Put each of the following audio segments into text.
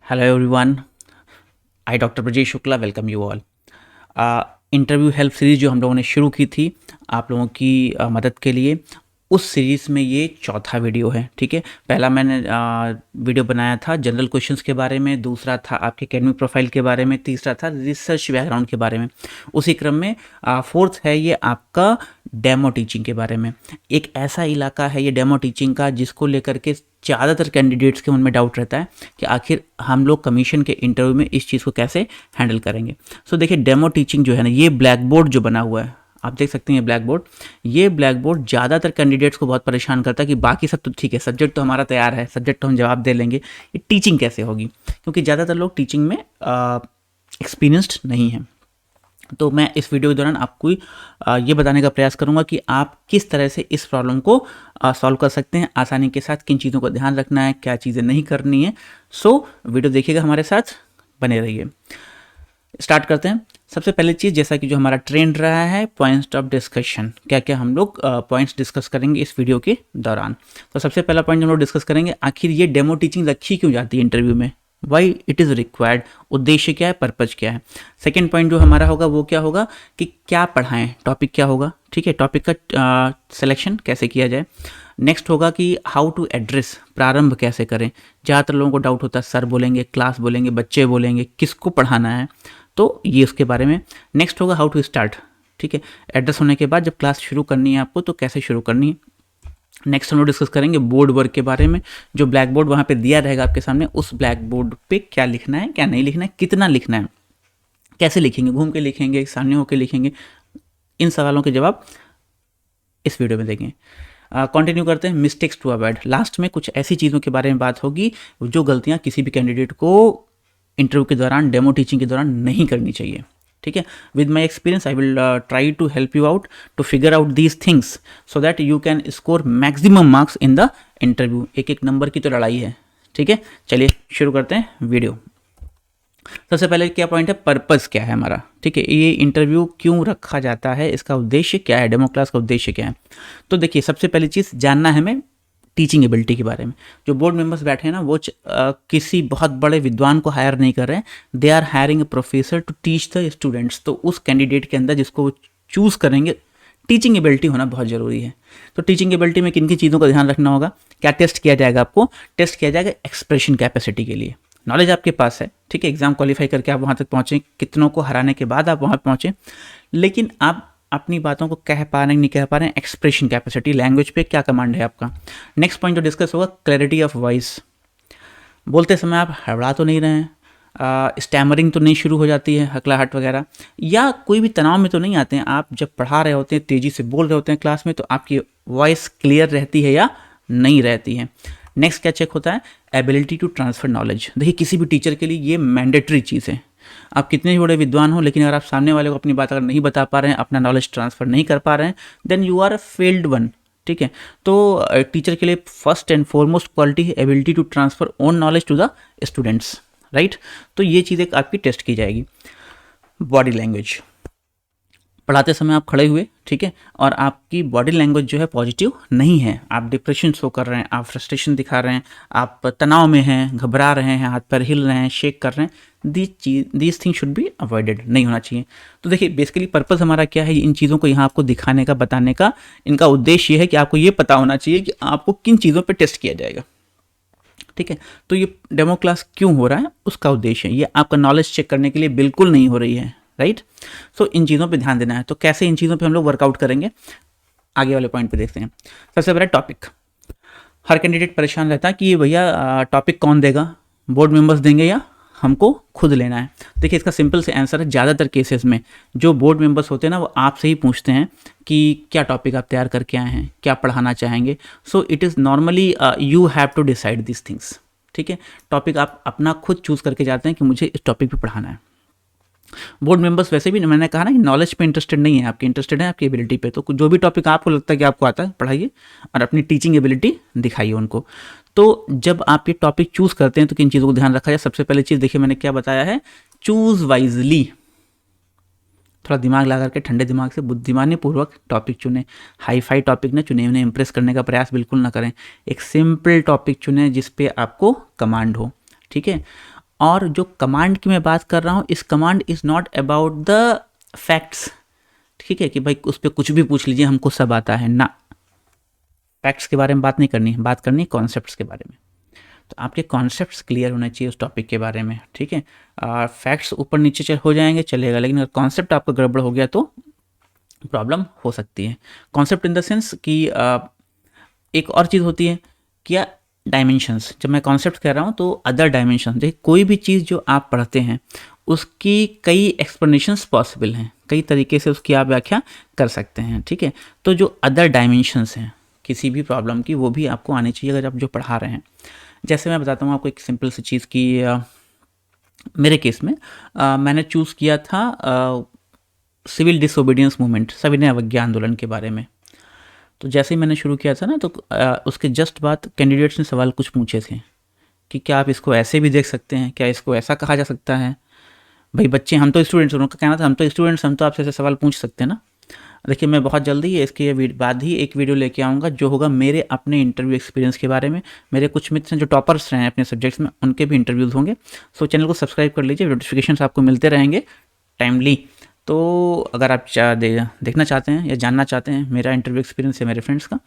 Hello everyone. I doctor Brajesh Shukla welcome you all. Interview help series जो हम लोगों ने शुरू की थी आप लोगों की मदद के लिए, उस सीरीज़ में ये चौथा वीडियो है। ठीक है, पहला मैंने वीडियो बनाया था जनरल क्वेश्चंस के बारे में, दूसरा था आपके एकेडमिक प्रोफाइल के बारे में, तीसरा था रिसर्च बैकग्राउंड के बारे में। उसी क्रम में फोर्थ है ये आपका डेमो टीचिंग के बारे में। एक ऐसा इलाका है ये डेमो टीचिंग का जिसको लेकर के ज़्यादातर कैंडिडेट्स के मन में डाउट रहता है कि आखिर हम लोग कमीशन के इंटरव्यू में इस चीज़ को कैसे हैंडल करेंगे। सो देखिए, डेमो टीचिंग जो है ना, ये ब्लैक बोर्ड जो बना हुआ है, आप देख सकते हैं ये ब्लैक बोर्ड ज़्यादातर कैंडिडेट्स को बहुत परेशान करता है कि बाकी सब तो ठीक है, सब्जेक्ट तो हमारा तैयार है, सब्जेक्ट तो हम जवाब दे लेंगे, ये टीचिंग कैसे होगी, क्योंकि ज़्यादातर लोग टीचिंग में एक्सपीरियंस्ड नहीं है। तो मैं इस वीडियो के दौरान आपको ये बताने का प्रयास करूंगा कि आप किस तरह से इस प्रॉब्लम को सॉल्व कर सकते हैं आसानी के साथ, किन चीज़ों को ध्यान रखना है, क्या चीज़ें नहीं करनी है। सो वीडियो देखिएगा, हमारे साथ बने रहिए। स्टार्ट करते हैं। सबसे पहली चीज़, जैसा कि जो हमारा ट्रेंड रहा है, पॉइंट्स ऑफ डिस्कशन, क्या क्या हम लोग पॉइंट्स डिस्कस करेंगे इस वीडियो के दौरान। तो सबसे पहला पॉइंट हम लोग डिस्कस करेंगे, आखिर ये डेमो टीचिंग रखी क्यों जाती है इंटरव्यू में, वाई इट इज़ रिक्वायर्ड, उद्देश्य क्या है, पर्पज क्या है। सेकेंड पॉइंट जो हमारा होगा वो क्या होगा कि क्या पढ़ाएं, टॉपिक क्या होगा। ठीक है, टॉपिक का सिलेक्शन कैसे किया जाए। नेक्स्ट होगा कि हाउ टू एड्रेस, प्रारंभ कैसे करें। ज़्यादातर लोगों को डाउट होता है, सर बोलेंगे, क्लास बोलेंगे, बच्चे बोलेंगे, किसको पढ़ाना है, तो ये उसके बारे में। नेक्स्ट होगा हाउ टू स्टार्ट। ठीक है, एड्रेस होने के बाद जब क्लास शुरू करनी है आपको, तो कैसे शुरू करनी है। नेक्स्ट हम लोग डिस्कस करेंगे बोर्ड वर्क के बारे में। जो ब्लैक बोर्ड वहाँ पे दिया रहेगा आपके सामने, उस ब्लैक बोर्ड पे क्या लिखना है, क्या नहीं लिखना है, कितना लिखना है, कैसे लिखेंगे, घूम के लिखेंगे, सामने होकर लिखेंगे, इन सवालों के जवाब इस वीडियो में देंगे। कंटिन्यू करते हैं, मिस्टेक्स टू अवॉइड। लास्ट में कुछ ऐसी चीज़ों के बारे में बात होगी जो गलतियाँ किसी भी कैंडिडेट को इंटरव्यू के दौरान, डेमो टीचिंग के दौरान नहीं करनी चाहिए। ठीक है, with my experience I will try to help you out to figure out these things so that you can score maximum marks in the interview. एक एक नंबर की तो लड़ाई है। ठीक है, चलिए शुरू करते हैं वीडियो। सबसे पहले क्या पॉइंट है, पर्पस क्या है हमारा। ठीक है, ये इंटरव्यू क्यों रखा जाता है, इसका उद्देश्य क्या है, डेमो क्लास का उद्देश्य क्या है। तो देखिए, सबसे पहली चीज़ जानना है हमें टीचिंग एबिलिटी के बारे में। जो बोर्ड मेंबर्स बैठे हैं ना, वो किसी बहुत बड़े विद्वान को हायर नहीं कर रहे हैं, they are hiring a professor to teach the students. तो उस कैंडिडेट के अंदर जिसको वो चूज़ करेंगे, टीचिंग एबिलिटी होना बहुत ज़रूरी है। तो टीचिंग एबिलिटी में किन किन चीज़ों का ध्यान रखना होगा, क्या टेस्ट किया जाएगा आपको, टेस्ट किया जाएगा एक्सप्रेशन कैपेसिटी के लिए। नॉलेज आपके पास है, ठीक है, एग्जाम क्वालिफाई करके आप वहाँ तक पहुँचे, कितनों को हराने के बाद आप वहाँ पहुँचे, लेकिन आप अपनी बातों को कह पा रहे हैं, नहीं कह पा रहे हैं, एक्सप्रेशन कैपेसिटी, लैंग्वेज पे क्या कमांड है आपका। नेक्स्ट पॉइंट जो डिस्कस होगा, क्लैरिटी ऑफ वॉइस। बोलते समय आप हड़बड़ा तो नहीं रहे हैं, स्टैमरिंग तो नहीं शुरू हो जाती है, हकलाहट वगैरह, या कोई भी तनाव में तो नहीं आते हैं। आप जब पढ़ा रहे होते हैं, तेज़ी से बोल रहे होते हैं क्लास में, तो आपकी वॉइस क्लियर रहती है या नहीं रहती है। नेक्स्ट क्या चेक होता है, एबिलिटी टू ट्रांसफर नॉलेज। देखिए, किसी भी टीचर के लिए ये मैंडेटरी चीज़ है। आप कितने भी बड़े विद्वान हो, लेकिन अगर आप सामने वाले को अपनी बात अगर नहीं बता पा रहे हैं, अपना नॉलेज ट्रांसफर नहीं कर पा रहे हैं, then you are a failed one. ठीक है, तो टीचर के लिए फर्स्ट एंड फॉरमोस्ट क्वालिटी है ability to transfer own knowledge to the students. Right, तो ये चीज़ एक आपकी टेस्ट की जाएगी। बॉडी लैंग्वेज, पढ़ाते समय आप खड़े हुए, ठीक है, और आपकी बॉडी लैंग्वेज जो है पॉजिटिव नहीं है, आप डिप्रेशन शो कर रहे हैं, आप फ्रस्ट्रेशन दिखा रहे हैं, आप तनाव में हैं, घबरा रहे हैं, हाथ पैर हिल रहे हैं, शेक कर रहे हैं, these thing should be avoided, नहीं होना चाहिए। तो देखिए, बेसिकली पर्पस हमारा क्या है, इन चीज़ों को यहाँ आपको दिखाने का, बताने का। इनका उद्देश्य ये है कि आपको ये पता होना चाहिए कि आपको किन चीज़ों पर टेस्ट किया जाएगा। ठीक है, तो ये डेमो क्लास क्यों हो रहा है, उसका उद्देश्य है, ये आपका नॉलेज चेक करने के लिए बिल्कुल नहीं हो रही है। राइट, सो इन चीज़ों पे ध्यान देना है। तो कैसे इन चीज़ों पे हम लोग वर्कआउट करेंगे, आगे वाले पॉइंट पे देखते हैं। सबसे पहले टॉपिक। हर कैंडिडेट परेशान रहता है कि ये भैया टॉपिक कौन देगा, बोर्ड मेंबर्स देंगे या हमको खुद लेना है। देखिए, इसका सिंपल से आंसर है, ज़्यादातर केसेस में जो बोर्ड मेंबर्स होते हैं ना, वो आपसे ही पूछते हैं कि क्या टॉपिक आप तैयार करके आए हैं, क्या पढ़ाना चाहेंगे। So it is normally you have to decide this things. ठीक है, टॉपिक आप अपना खुद चूज़ करके जाते हैं कि मुझे इस टॉपिक पे पढ़ाना है। बोर्ड मेंबर्स वैसे भी, मैंने कहा ना कि नॉलेज पे इंटरेस्टेड नहीं है, आपकी इंटरेस्टेड है आपकी एबिलिटी पे। तो जो भी टॉपिक आपको लगता है कि आपको आता है, पढ़ाइए और अपनी टीचिंग एबिलिटी दिखाइए उनको। तो जब आप ये टॉपिक चूज़ करते हैं तो किन चीज़ों को ध्यान रखा जाए। सबसे पहले चीज़ देखिए, मैंने क्या बताया है, चूज़ वाइजली। थोड़ा दिमाग लगा करके, ठंडे दिमाग से, बुद्धिमानी पूर्वक टॉपिक चुने। हाई फाई टॉपिक ना चुने, उन्हें इंप्रेस करने का प्रयास बिल्कुल ना करें। एक सिंपल टॉपिक चुने जिस पे आपको कमांड हो। ठीक है, और जो कमांड की मैं बात कर रहा हूँ, इस command is not about the facts, ठीक है, कि भाई उस पर कुछ भी पूछ लीजिए हमको सब आता है ना, फैक्ट्स के बारे में बात नहीं करनी है, बात करनी है कॉन्सेप्ट्स के बारे में। तो आपके कॉन्सेप्ट्स क्लियर होने चाहिए उस टॉपिक के बारे में, ठीक है। फैक्ट्स ऊपर नीचे हो जाएंगे चलेगा, लेकिन अगर कॉन्सेप्ट आपका गड़बड़ हो गया तो प्रॉब्लम हो सकती है। कॉन्सेप्ट इन द सेंस कि एक और चीज़ होती है क्या, डायमेंशंस। जब मैं कॉन्सेप्ट कह रहा हूँ तो अदर डायमेंशन, देखिए कोई भी चीज़ जो आप पढ़ते हैं उसकी कई एक्सप्लेनेशंस पॉसिबल हैं, कई तरीके से उसकी आप व्याख्या कर सकते हैं, ठीक है। तो जो अदर डायमेंशंस हैं किसी भी प्रॉब्लम की, वो भी आपको आनी चाहिए अगर आप जो पढ़ा रहे हैं। जैसे मैं बताता हूँ आपको एक सिंपल सी चीज़ की, मेरे केस में मैंने चूज़ किया था सिविल डिसोबीडियंस मूवमेंट, सविनय अवज्ञा आंदोलन के बारे में। तो जैसे ही मैंने शुरू किया था ना, तो उसके जस्ट बाद कैंडिडेट्स ने सवाल कुछ पूछे थे कि क्या आप इसको ऐसे भी देख सकते हैं, क्या इसको ऐसा कहा जा सकता है। भाई बच्चे, हम तो स्टूडेंट्स, उनका कहना था हम तो स्टूडेंट्स, हम तो आपसे ऐसे सवाल पूछ सकते हैं ना। देखिए मैं बहुत जल्दी इसके बाद ही एक वीडियो लेके आऊँगा जो होगा मेरे अपने इंटरव्यू एक्सपीरियंस के बारे में। मेरे कुछ मित्र हैं जो टॉपर्स रहे हैं अपने सब्जेक्ट्स में, उनके भी इंटरव्यूज़ होंगे। सो चैनल को सब्सक्राइब कर लीजिए, नोटिफिकेशन आपको मिलते रहेंगे टाइमली। तो अगर आप देखना चाहते हैं या जानना चाहते हैं मेरा इंटरव्यू एक्सपीरियंस है मेरे फ्रेंड्स का,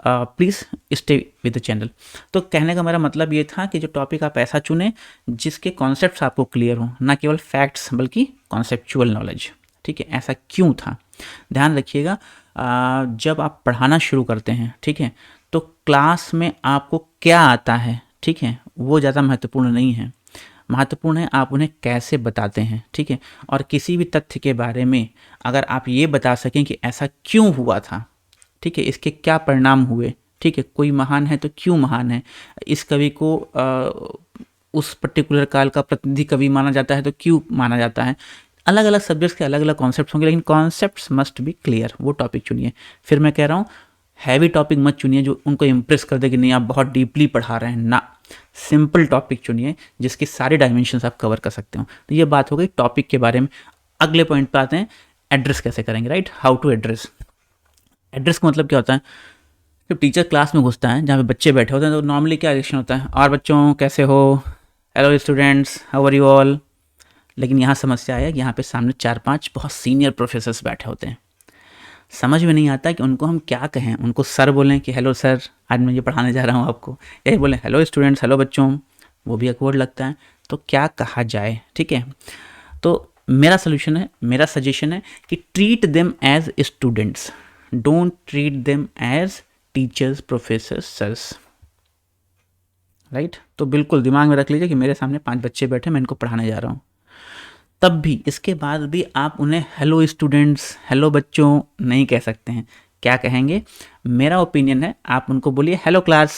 please stay with the channel. तो कहने का मेरा मतलब ये था कि जो टॉपिक आप ऐसा चुनें जिसके कॉन्सेप्ट्स आपको क्लियर हों, ना केवल फैक्ट्स बल्कि कॉन्सेप्चुअल नॉलेज, ठीक है। ऐसा क्यों था, ध्यान रखिएगा। जब आप पढ़ाना शुरू करते हैं, ठीक है, तो क्लास में आपको क्या आता है, ठीक है, वो ज़्यादा महत्वपूर्ण नहीं है। महत्वपूर्ण है आप उन्हें कैसे बताते हैं, ठीक है। और किसी भी तथ्य के बारे में अगर आप ये बता सकें कि ऐसा क्यों हुआ था, ठीक है, इसके क्या परिणाम हुए, ठीक है, कोई महान है तो क्यों महान है, इस कवि को उस पर्टिकुलर काल का प्रतिनिधि कवि माना जाता है तो क्यों माना जाता है। अलग अलग सब्जेक्ट्स के अलग अलग कॉन्सेप्ट्स होंगे, लेकिन कॉन्सेप्ट्स मस्ट बी क्लियर। वो टॉपिक चुनिए। फिर मैं कह रहा हूँ हैवी टॉपिक मत चुनिए जो उनको इम्प्रेस कर दे कि नहीं आप बहुत डीपली पढ़ा रहे हैं, ना, सिंपल टॉपिक चुनिए जिसके सारे डायमेंशंस आप कवर कर सकते हो। तो ये बात हो गई टॉपिक के बारे में। अगले पॉइंट पे आते हैं, एड्रेस कैसे करेंगे, right, how to address. Address का मतलब क्या होता है, जब टीचर क्लास में घुसता है जहाँ पे बच्चे बैठे होते हैं तो नॉर्मली क्या रिएक्शन होता है, और बच्चों कैसे हो, hello students, how are you all. लेकिन यहाँ समस्या है कि यहाँ पे सामने 4-5 बहुत सीनियर प्रोफेसर्स बैठे होते हैं। समझ में नहीं आता कि उनको हम क्या कहें, उनको सर बोलें कि हेलो सर आज मैं ये पढ़ाने जा रहा हूँ आपको, या बोलें हेलो स्टूडेंट्स, हेलो बच्चों, वो भी अकवर्ड लगता है। तो क्या कहा जाए, ठीक है। तो मेरा सोल्यूशन है, मेरा सजेशन है कि treat them as students, don't treat them as teachers, professors, sirs, right. तो बिल्कुल दिमाग में रख लीजिए कि मेरे सामने 5 बच्चे बैठे, मैं इनको पढ़ाने जा रहा हूँ। तब भी, इसके बाद भी आप उन्हें हेलो स्टूडेंट्स, हेलो बच्चों नहीं कह सकते हैं। क्या कहेंगे, मेरा ओपिनियन है आप उनको बोलिए हेलो क्लास,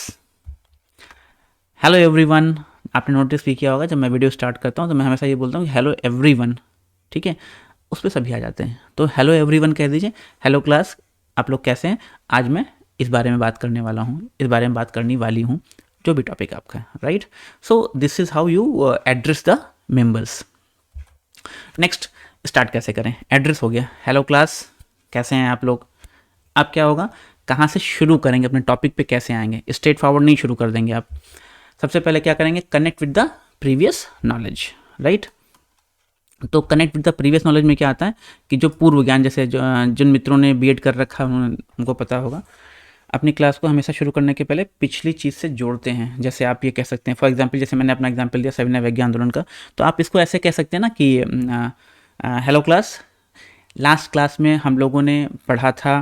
हेलो एवरीवन। आपने नोटिस भी किया होगा जब मैं वीडियो स्टार्ट करता हूँ तो मैं हमेशा ये बोलता हूँ कि हेलो एवरीवन, ठीक है, उस पर सभी आ जाते हैं। तो हेलो एवरीवन कह दीजिए, हेलो क्लास, आप लोग कैसे हैं, आज मैं इस बारे में बात करने वाला हूँ, इस बारे में बात करने वाली हूँ, जो भी टॉपिक आपका है, right. So this is how you address the members. Next, start कैसे करें, एड्रेस हो गया, हेलो क्लास कैसे हैं आप लोग। अब क्या होगा, कहाँ से शुरू करेंगे, अपने टॉपिक पे कैसे आएंगे, स्ट्रेट फॉरवर्ड नहीं शुरू कर देंगे आप। सबसे पहले क्या करेंगे, connect with the previous knowledge, right. तो connect with the previous knowledge में क्या आता है कि जो पूर्व ज्ञान, जैसे जिन मित्रों ने बीएड कर रखा है उनको पता होगा, अपनी क्लास को हमेशा शुरू करने के पहले पिछली चीज़ से जोड़ते हैं। जैसे आप ये कह सकते हैं, फॉर एग्जांपल जैसे मैंने अपना एग्जांपल दिया सविनय अवज्ञा आंदोलन का, तो आप इसको ऐसे कह सकते हैं ना कि हेलो क्लास, लास्ट क्लास में हम लोगों ने पढ़ा था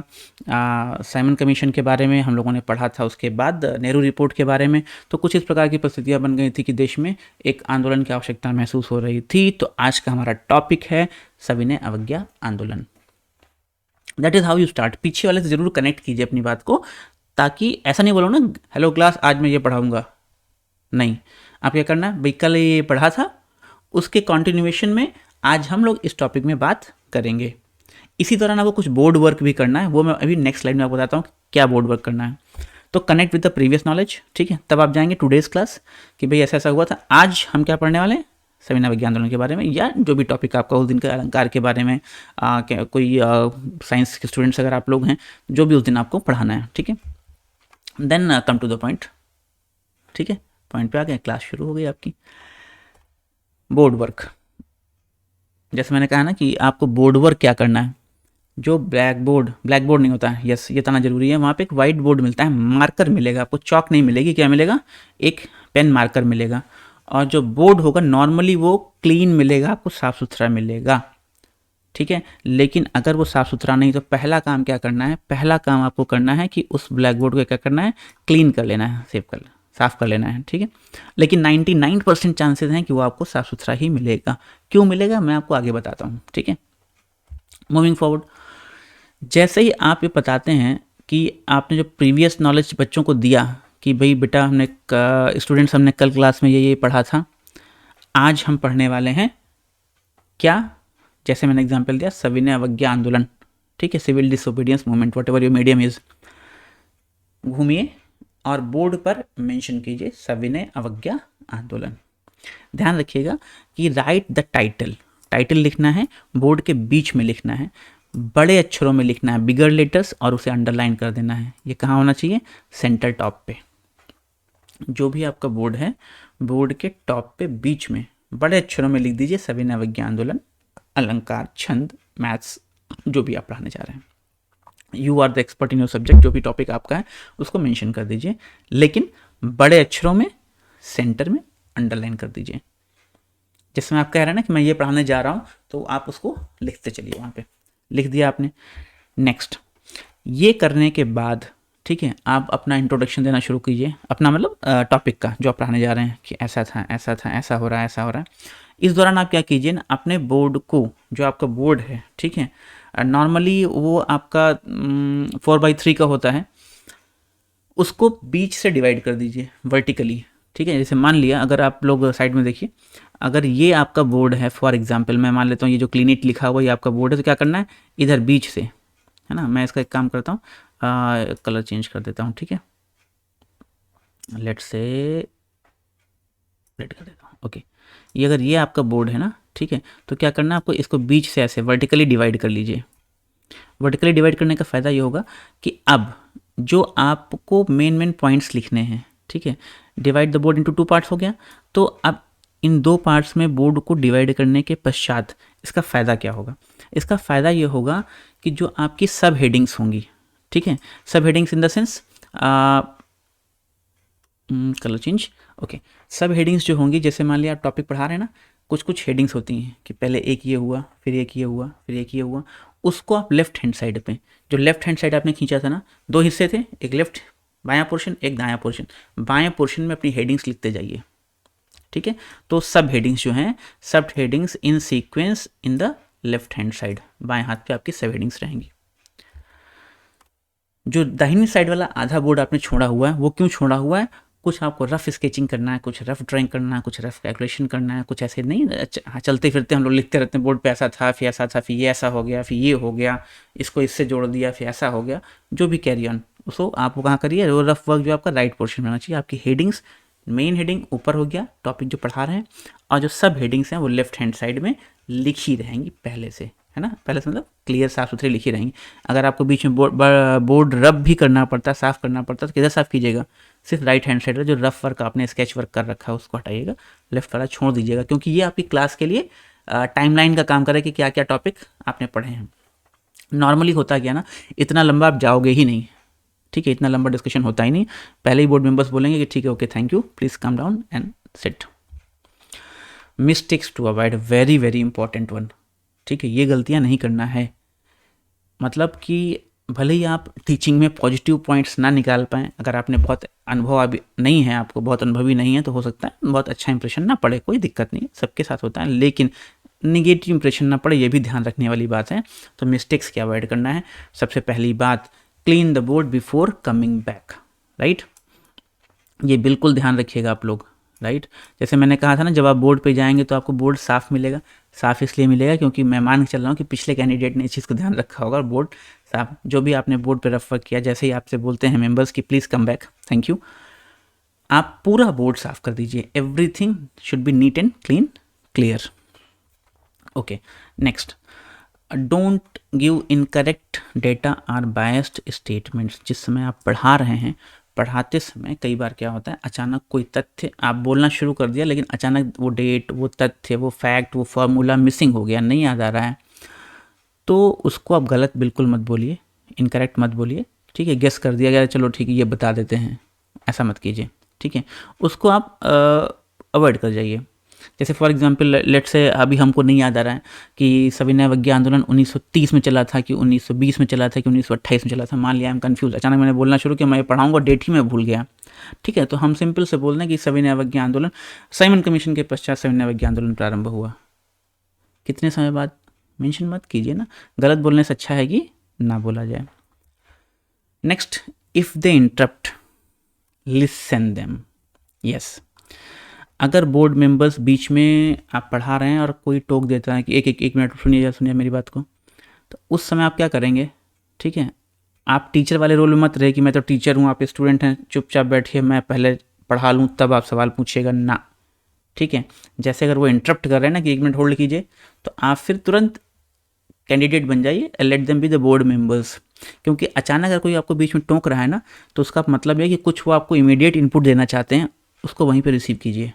साइमन कमीशन के बारे में, हम लोगों ने पढ़ा था उसके बाद नेहरू रिपोर्ट के बारे में। तो कुछ इस प्रकार की परिस्थितियाँ बन गई थी कि देश में एक आंदोलन की आवश्यकता महसूस हो रही थी। तो आज का हमारा टॉपिक है सविनय अवज्ञा आंदोलन। That is how you start. पीछे वाले से ज़रूर कनेक्ट कीजिए अपनी बात को, ताकि ऐसा नहीं बोलो ना हेलो क्लास आज मैं ये पढ़ाऊँगा, नहीं। आप क्या करना है, भाई कल ये पढ़ा था, उसके कॉन्टिन्यूएशन में आज हम लोग इस टॉपिक में बात करेंगे। इसी दौरान आपको कुछ बोर्ड वर्क भी करना है, वो मैं अभी नेक्स्ट स्लाइड में आपको बताता हूँ क्या बोर्ड वर्क करना है। तो connect with the previous knowledge, ठीक है। तब आप जाएंगे टुडेज क्लास कि भाई ऐसा ऐसा हुआ था, आज हम क्या पढ़ने वाले हैं, सविनय अवज्ञा आंदोलन के बारे में, या जो भी टॉपिक आपका उस दिन का अलंकार के बारे में, कोई साइंस के स्टूडेंट्स अगर आप लोग हैं, जो भी उस दिन आपको पढ़ाना है, ठीक है। Then come to the point, ठीक है। पॉइंट पे आ गए, क्लास शुरू हो गई आपकी। बोर्ड वर्क, जैसे मैंने कहा ना कि आपको बोर्ड वर्क क्या करना है, जो ब्लैक बोर्ड नहीं होता है, यस ये बताना जरूरी है, वहाँ पे एक वाइट बोर्ड मिलता है, मार्कर मिलेगा आपको, चौक नहीं मिलेगी, क्या मिलेगा, एक पेन मार्कर मिलेगा। और जो बोर्ड होगा नॉर्मली वो क्लीन मिलेगा आपको, साफ़ सुथरा मिलेगा, ठीक है। लेकिन अगर वो साफ़ सुथरा नहीं तो पहला काम क्या करना है, पहला काम आपको करना है कि उस ब्लैक बोर्ड को क्या करना है, क्लीन कर लेना है, सेव कर साफ़ कर लेना है, ठीक है। लेकिन 99% चांसेस हैं कि वो आपको साफ़ सुथरा ही मिलेगा। क्यों मिलेगा मैं आपको आगे बताता हूँ, ठीक है। मूविंग फॉरवर्ड, जैसे ही आप ये बताते हैं कि आपने जो प्रीवियस नॉलेज बच्चों को दिया कि भाई बेटा हमने स्टूडेंट्स हमने कल क्लास में ये पढ़ा था, आज हम पढ़ने वाले हैं क्या, जैसे मैंने एग्जांपल दिया सविनय अवज्ञा आंदोलन, ठीक है, civil disobedience movement, whatever your medium is, घूमिए और बोर्ड पर मेंशन कीजिए सविनय अवज्ञा आंदोलन। ध्यान रखिएगा कि राइट द टाइटल, टाइटल लिखना है बोर्ड के बीच में लिखना है, बड़े अक्षरों में लिखना है, बिगर लेटर्स, और उसे अंडरलाइन कर देना है। ये कहाँ होना चाहिए, सेंटर टॉप पे, जो भी आपका बोर्ड है बोर्ड के टॉप पे बीच में बड़े अक्षरों में लिख दीजिए सविनय अवज्ञा आंदोलन, अलंकार, छंद, मैथ्स, जो भी आप पढ़ाने जा रहे हैं, you are the expert in your subject, जो भी टॉपिक आपका है उसको मेंशन कर दीजिए, लेकिन बड़े अक्षरों में सेंटर में अंडरलाइन कर दीजिए। जिसमें आप कह रहे हैं ना कि मैं ये पढ़ाने जा रहा हूँ, तो आप उसको लिखते चलिए, वहाँ पे लिख दिया आपने। नेक्स्ट, ये करने के बाद ठीक है, आप अपना इंट्रोडक्शन देना शुरू कीजिए, अपना मतलब टॉपिक का जो आप पढ़ाने जा रहे हैं कि ऐसा था ऐसा था, ऐसा हो रहा है ऐसा हो रहा है। इस दौरान आप क्या कीजिए ना, अपने बोर्ड को, जो आपका बोर्ड है ठीक है, नॉर्मली वो आपका 4x3 का होता है, उसको बीच से डिवाइड कर दीजिए वर्टिकली, ठीक है। जैसे मान लिया, अगर आप लोग साइड में देखिए, अगर ये आपका बोर्ड है, फॉर एग्जांपल मैं मान लेता हूँ ये जो क्लिनिक लिखा हुआ ये आपका बोर्ड है, तो क्या करना है, इधर बीच से, है ना, मैं इसका एक काम करता हूँ, कलर चेंज कर देता हूँ, ठीक है, लेट से रेड कर देता हूँ, ओके। ये अगर ये आपका बोर्ड है ना, ठीक है, तो क्या करना है आपको, इसको बीच से ऐसे वर्टिकली डिवाइड कर लीजिए। वर्टिकली डिवाइड करने का फ़ायदा ये होगा कि अब जो आपको मेन पॉइंट्स लिखने हैं, ठीक है, divide the board into 2 parts हो गया, तो अब इन 2 पार्ट्स में बोर्ड को डिवाइड करने के पश्चात इसका फ़ायदा क्या होगा, इसका फ़ायदा ये होगा कि जो आपकी सब हेडिंग्स होंगी, ठीक है, सब headings in the sense colour change, okay, सब हेडिंग्स जो होंगी, जैसे मान लिया आप टॉपिक पढ़ा रहे हैं ना, कुछ कुछ हेडिंग्स होती हैं कि पहले एक ये हुआ, फिर एक ये हुआ, फिर एक ये हुआ, उसको आप लेफ्ट हैंड साइड पे, जो लेफ्ट हैंड साइड आपने खींचा था ना, 2 हिस्से थे, एक लेफ्ट बायां पोर्शन, एक दायां पोर्शन, बायां पोर्शन में अपनी हेडिंग्स लिखते जाइए, ठीक है। तो सब हेडिंग्स जो हैं, सब headings in sequence in the left hand side, बाएं हाथ पे आपकी सब हेडिंग्स रहेंगी। जो दाहिनी साइड वाला आधा बोर्ड आपने छोड़ा हुआ है, वो क्यों छोड़ा हुआ है, कुछ आपको रफ स्केचिंग करना है, कुछ रफ ड्राइंग करना है, कुछ रफ कैलकुलेशन करना है, कुछ ऐसे नहीं, चलते फिरते हम लोग लिखते रहते हैं बोर्ड पे, ऐसा था, फिर ऐसा था, फिर ये ऐसा हो गया, फिर ये हो गया, इसको इससे जोड़ दिया, फिर ऐसा हो गया, जो भी कैरी ऑन, उसको आप कहाँ करिए, वो रफ वर्क जो आपका राइट पोर्शन में होना चाहिए। आपकी हेडिंग्स, मेन हेडिंग ऊपर हो गया, टॉपिक जो पढ़ा रहे हैं, और जो सब हेडिंग्स हैं वो लेफ्ट हैंड साइड में लिखी रहेंगी पहले से, है ना, पहले से मतलब क्लियर साफ सुथरी लिखी रहेंगी। अगर आपको बीच में बोर्ड रब भी करना पड़ता है, साफ़ करना पड़ता है, तो किधर साफ़ कीजिएगा, सिर्फ राइट हैंड साइड, जो रफ वर्क आपने स्केच वर्क कर रखा है उसको हटाइएगा, लेफ्ट वाला छोड़ दीजिएगा, क्योंकि ये आपकी क्लास के लिए टाइमलाइन का काम करे कि क्या क्या टॉपिक आपने पढ़े हैं। नॉर्मली होता क्या ना, इतना लंबा आप जाओगे ही नहीं, ठीक है, इतना लंबा डिस्कशन होता ही नहीं, पहले ही बोर्ड मेंबर्स बोलेंगे कि ठीक है, okay, thank you, please come down and sit. Mistakes to avoid, very very important one, ठीक है, ये गलतियाँ नहीं करना है। मतलब कि भले ही आप टीचिंग में पॉजिटिव पॉइंट्स ना निकाल पाएँ, अगर आपने बहुत अनुभव अभी नहीं है, आपको बहुत अनुभवी नहीं है, तो हो सकता है बहुत अच्छा इंप्रेशन ना पड़े, कोई दिक्कत नहीं है, सबके साथ होता है, लेकिन निगेटिव इंप्रेशन ना पड़े, ये भी ध्यान रखने वाली बात है। तो मिस्टेक्स क्या अवॉइड करना है, सबसे पहली बात, clean the board before coming back, right, ये बिल्कुल ध्यान रखिएगा आप लोग, राइट। जैसे मैंने कहा था ना, जब आप बोर्ड पे जाएंगे तो आपको बोर्ड साफ़ मिलेगा, साफ़ इसलिए मिलेगा क्योंकि मैं मान के चल रहा हूँ कि पिछले कैंडिडेट ने इस चीज़ को ध्यान रखा होगा, और बोर्ड साफ, जो भी आपने बोर्ड पे रेफर किया, जैसे ही आपसे बोलते हैं मेंबर्स की please come back, thank you, आप पूरा बोर्ड साफ़ कर दीजिए, everything should be neat and clean clear, okay. Next, don't give incorrect data or biased statements, जिस समय आप पढ़ा रहे हैं, पढ़ाते समय कई बार क्या होता है, अचानक कोई तथ्य आप बोलना शुरू कर दिया, लेकिन अचानक वो डेट, वो तथ्य, वो फैक्ट, वो फार्मूला मिसिंग हो गया, नहीं याद आ रहा है, तो उसको आप गलत बिल्कुल मत बोलिए, इनकरेक्ट मत बोलिए, ठीक है। गेस कर दिया गया, चलो ठीक है ये बता देते हैं, ऐसा मत कीजिए, ठीक है। उसको आप अवॉइड कर जाइए। जैसे फॉर एग्जांपल लेट से अभी हमको नहीं याद आ रहा है कि सविनय अवज्ञा आंदोलन 1930 में चला था कि 1920 में चला था कि 1928 में चला था, मान लिया हम कंफ्यूज, अचानक मैंने बोलना शुरू किया, मैं पढ़ाऊंगा डेट ही मैं भूल गया, ठीक है। तो हम सिंपल से बोल दें कि सविनय अवज्ञा आंदोलन, साइमन कमीशन के पश्चात सविनय अवज्ञा आंदोलन प्रारंभ हुआ, कितने समय बाद, मेंशन मत कीजिए ना, गलत बोलने से अच्छा है कि ना बोला जाए। Next, if they interrupt, listen them. Yes, अगर बोर्ड मेंबर्स बीच में आप पढ़ा रहे हैं और कोई टोक देता है कि एक मिनट सुनिए मेरी बात को, तो उस समय आप क्या करेंगे, ठीक है। आप टीचर वाले रोल में मत रहे कि मैं तो टीचर हूँ, आप स्टूडेंट हैं, चुपचाप बैठिए, मैं पहले पढ़ा लूँ तब आप सवाल पूछिएगा, ना, ठीक है। जैसे अगर वो इंटरप्ट कर रहे हैं ना कि 1 मिनट होल्ड कीजिए, तो आप फिर तुरंत कैंडिडेट बन जाइए, let them be the board members. क्योंकि अचानक अगर कोई आपको बीच में टोक रहा है ना, तो उसका मतलब है कि कुछ वो आपको इमीडिएट इनपुट देना चाहते हैं, उसको वहीं पे रिसीव कीजिए,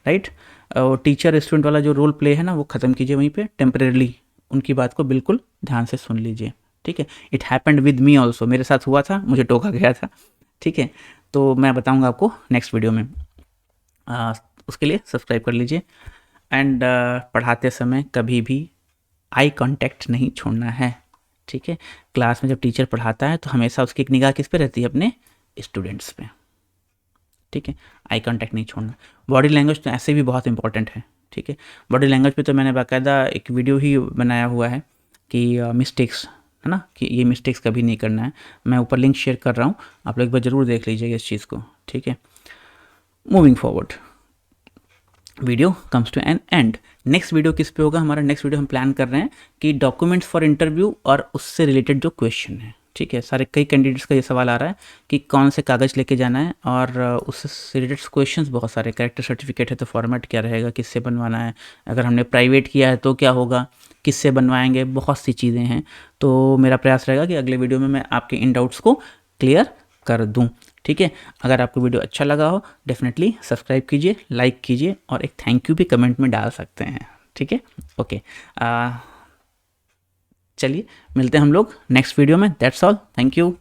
राइट। और टीचर स्टूडेंट वाला जो रोल प्ले है ना, वो ख़त्म कीजिए वहीं पे टेम्परेरली, उनकी बात को बिल्कुल ध्यान से सुन लीजिए, ठीक है। It happened with me also, मेरे साथ हुआ था, मुझे टोका गया था, ठीक है। तो मैं बताऊँगा आपको नेक्स्ट वीडियो में, उसके लिए सब्सक्राइब कर लीजिए। एंड पढ़ाते समय कभी भी आई कांटेक्ट नहीं छोड़ना है, ठीक है। क्लास में जब टीचर पढ़ाता है तो हमेशा उसकी एक निगाह किस पे रहती है, अपने स्टूडेंट्स पे, ठीक है। आई कांटेक्ट नहीं छोड़ना। बॉडी लैंग्वेज तो ऐसे भी बहुत इंपॉर्टेंट है, ठीक है। बॉडी लैंग्वेज पे तो मैंने बाकायदा एक वीडियो ही बनाया हुआ है कि मिस्टेक्स, है ना, कि ये मिस्टेक्स कभी नहीं करना है। मैं ऊपर लिंक शेयर कर रहा हूँ, आप लोग एक बार ज़रूर देख लीजिएगा इस चीज़ को, ठीक है। Moving forward, video comes to an end. Next video किस पे होगा हमारा, नेक्स्ट वीडियो हम प्लान कर रहे हैं कि डॉक्यूमेंट्स फॉर इंटरव्यू और उससे रिलेटेड जो क्वेश्चन है, ठीक है। सारे कई कैंडिडेट्स का ये सवाल आ रहा है कि कौन से कागज़ लेके जाना है, और उससे रिलेटेड क्वेश्चंस बहुत सारे, कैरेक्टर सर्टिफिकेट है तो फॉर्मेट क्या रहेगा, किससे बनवाना है, अगर हमने प्राइवेट किया है तो क्या होगा, किससे बनवाएंगे, बहुत सी चीज़ें हैं। तो मेरा प्रयास रहेगा कि अगले वीडियो में मैं आपके इन डाउट्स को क्लियर कर दूँ, ठीक है। अगर आपको वीडियो अच्छा लगा हो डेफिनेटली सब्सक्राइब कीजिए, लाइक कीजिए, और एक थैंक यू भी कमेंट में डाल सकते हैं, ठीक है। ओके, चलिए मिलते हैं हम लोग नेक्स्ट वीडियो में। That's all, thank you.